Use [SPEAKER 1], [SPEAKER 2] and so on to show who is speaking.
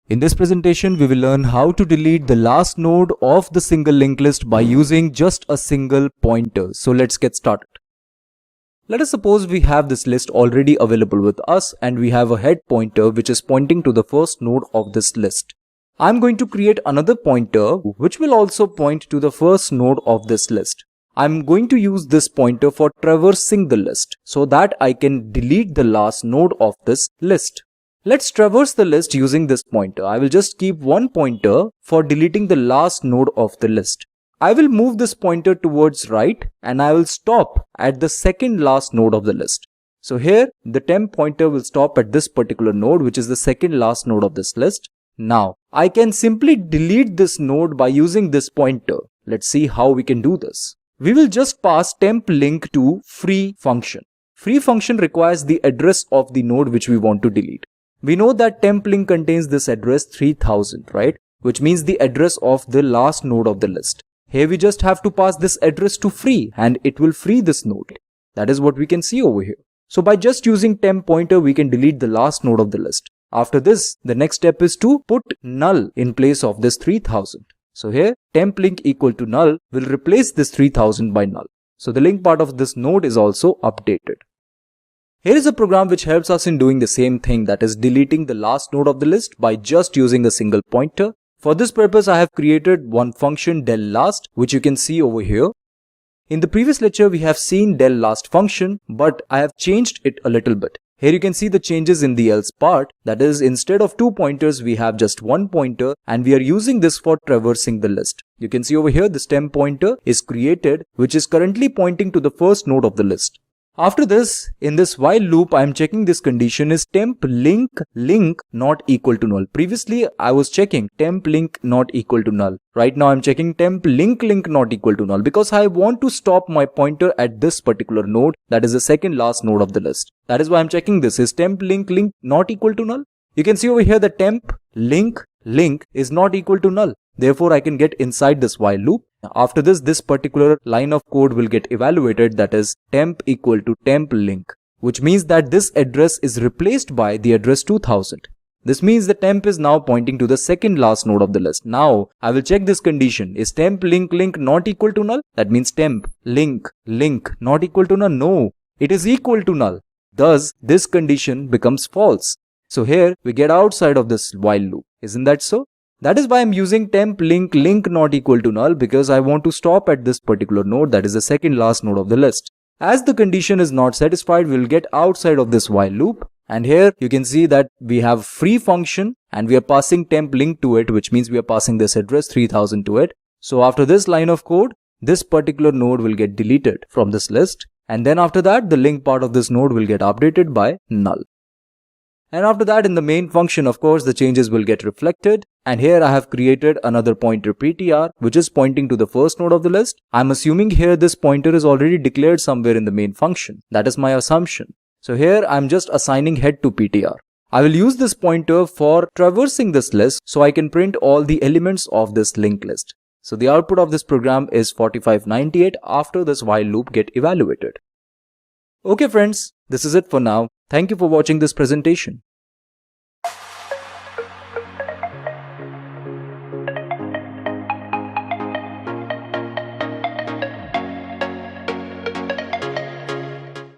[SPEAKER 1] In this presentation, we will learn how to delete the last node of the single linked list by using just a single pointer. So let's get started. Let us suppose we have this list already available with us and we have a head pointer which is pointing to the first node of this list. I'm going to create another pointer which will also point to the first node of this list. I'm going to use this pointer for traversing the list so that I can delete the last node of this list. Let's traverse the list using this pointer. I will just keep one pointer for deleting the last node of the list. I will move this pointer towards right and I will stop at the second last node of the list. So here the temp pointer will stop at this particular node, which is the second last node of this list. Now I can simply delete this node by using this pointer. Let's see how we can do this. We will just pass temp link to free function. Free function requires the address of the node which we want to delete. We know that temp link contains this address 3000, right? Which means the address of the last node of the list. Here we just have to pass this address to free and it will free this node. That is what we can see over here. So by just using temp pointer, we can delete the last node of the list. After this, the next step is to put null in place of this 3000. So here temp link equal to null will replace this 3000 by null. So the link part of this node is also updated. Here is a program which helps us in doing the same thing, that is deleting the last node of the list by just using a single pointer. For this purpose, I have created one function del last, which you can see over here. In the previous lecture, we have seen del last function, but I have changed it a little bit. Here you can see the changes in the else part. That is, instead of two pointers, we have just one pointer and we are using this for traversing the list. You can see over here this temp pointer is created, which is currently pointing to the first node of the list. After this, in this while loop, I am checking this condition is temp link not equal to null. Previously, I was checking temp link not equal to null. Right now, I am checking temp link not equal to null because I want to stop my pointer at this particular node, that is the second last node of the list. That is why I am checking this. Is temp link not equal to null? You can see over here the temp link is not equal to null. Therefore, I can get inside this while loop. After this particular line of code will get evaluated, that is temp equal to temp link, which means that this address is replaced by the address 2000. This means the temp is now pointing to the second last node of the list. Now I will check this condition. Is temp link not equal to null? That means temp link not equal to null. No, it is equal to null. Thus this condition becomes false. So here we get outside of this while loop. Isn't that so? That is why I'm using temp link not equal to null, because I want to stop at this particular node, that is the second last node of the list. As the condition is not satisfied, we'll get outside of this while loop. And here you can see that we have free function and we are passing temp link to it, which means we are passing this address 3000 to it. So after this line of code, this particular node will get deleted from this list. And then after that, the link part of this node will get updated by null. And after that, in the main function, of course, the changes will get reflected. And here I have created another pointer ptr, which is pointing to the first node of the list. I'm assuming here this pointer is already declared somewhere in the main function. That is my assumption. So here I'm just assigning head to ptr. I will use this pointer for traversing this list so I can print all the elements of this linked list. So the output of this program is 4598 after this while loop get evaluated. Okay friends, this is it for now. Thank you for watching this presentation.